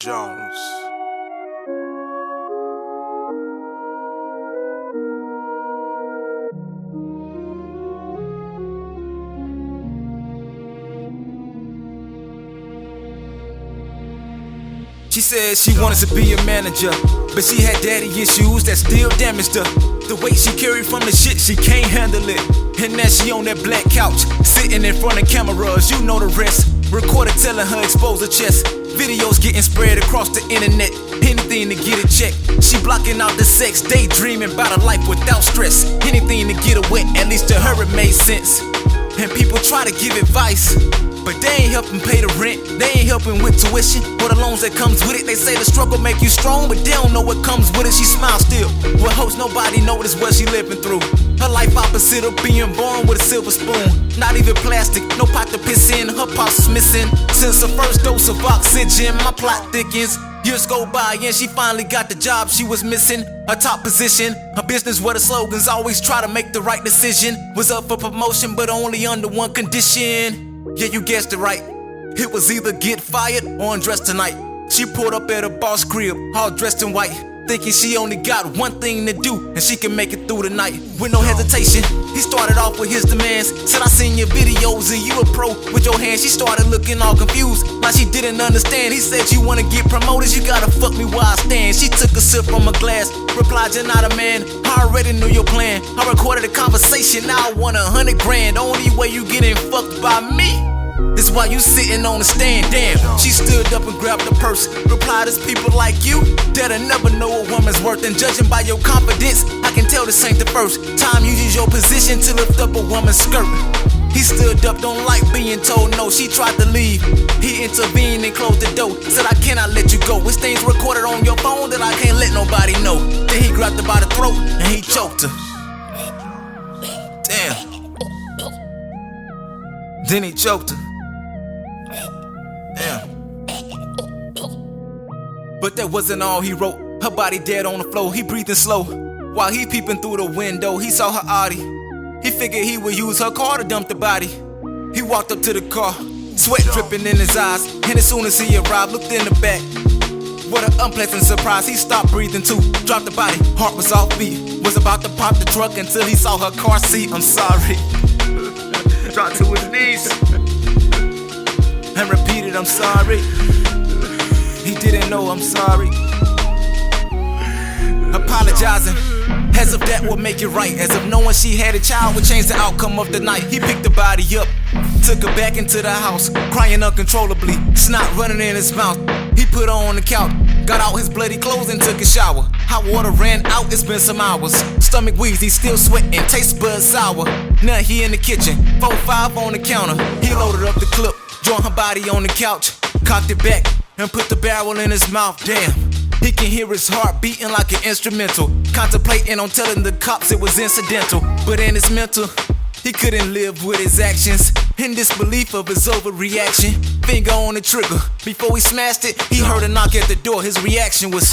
Jones. She said she wanted to be a manager, but she had daddy issues that still damaged her. The weight she carried from the shit, she can't handle it. And now she on that black couch, sitting in front of cameras, you know the rest. Recorder telling her expose her chest. Videos getting spread across the internet, anything to get a check. She blocking out the sex, daydreaming about a life without stress. Anything to get her wet, at least to her it made sense. And people try to give advice, but they ain't helping pay the rent, they ain't helping with tuition or the loans that comes with it. They say the struggle make you strong, but they don't know what comes with it. She smiles still, with hopes nobody notice what she living through. Her life opposite of being born with a silver spoon. Not even plastic, no pot to piss in, her pulse is missing. Since her first dose of oxygen, my plot thickens. Years go by and she finally got the job she was missing. A top position, a business where the slogans always try to make the right decision. Was up for promotion but only under one condition. Yeah, you guessed it right, it was either get fired or undress tonight. She pulled up at her boss crib, all dressed in white, thinking she only got one thing to do and she can make it through the night. With no hesitation, he started off with his demands. Said, I seen your videos and you a pro with your hands. She started looking all confused, like she didn't understand. He said, you wanna get promoted, you gotta fuck me while I stand. She took a sip from a glass, replied, you're not a man, I already knew your plan. I recorded a conversation, now I want 100 grand. Only way you getting fucked by me is why you sitting on the stand. Damn, she stood up and grabbed the purse, replied, it's people like you that'll never know a woman's worth. And judging by your confidence, I can tell this ain't the first time you use your position to lift up a woman's skirt. He stood up, don't like being told no. She tried to leave, he intervened and closed the door. Said, I cannot let you go, it's things recorded on your phone that I can't let nobody know. Then he grabbed her by the throat and he choked her. Damn. Then he choked her. Damn. But that wasn't all he wrote. Her body dead on the floor, he breathing slow. While he peeping through the window, he saw her Audi. He figured he would use her car to dump the body. He walked up to the car, sweat dripping in his eyes. And as soon as he arrived, looked in the back. What an unpleasant surprise, he stopped breathing too. Dropped the body, heart was off beat. Was about to pop the truck until he saw her car seat. I'm sorry. Dropped to his knees and repeated, I'm sorry. He didn't know, I'm sorry. Apologizing, as if that would make it right. As if knowing she had a child would change the outcome of the night. He picked the body up, took her back into the house, crying uncontrollably, snot running in his mouth. He put her on the couch, got out his bloody clothes and took a shower. Hot water ran out, it's been some hours. Stomach wheezy, still sweating, taste buds sour. Now he in the kitchen, 4-5 on the counter. He loaded up the clip, joined her body on the couch, cocked it back and put the barrel in his mouth. Damn, he can hear his heart beating like an instrumental, contemplating on telling the cops it was incidental. But in his mental, he couldn't live with his actions. In disbelief of his overreaction, finger on the trigger. Before he smashed it, he heard a knock at the door. His reaction was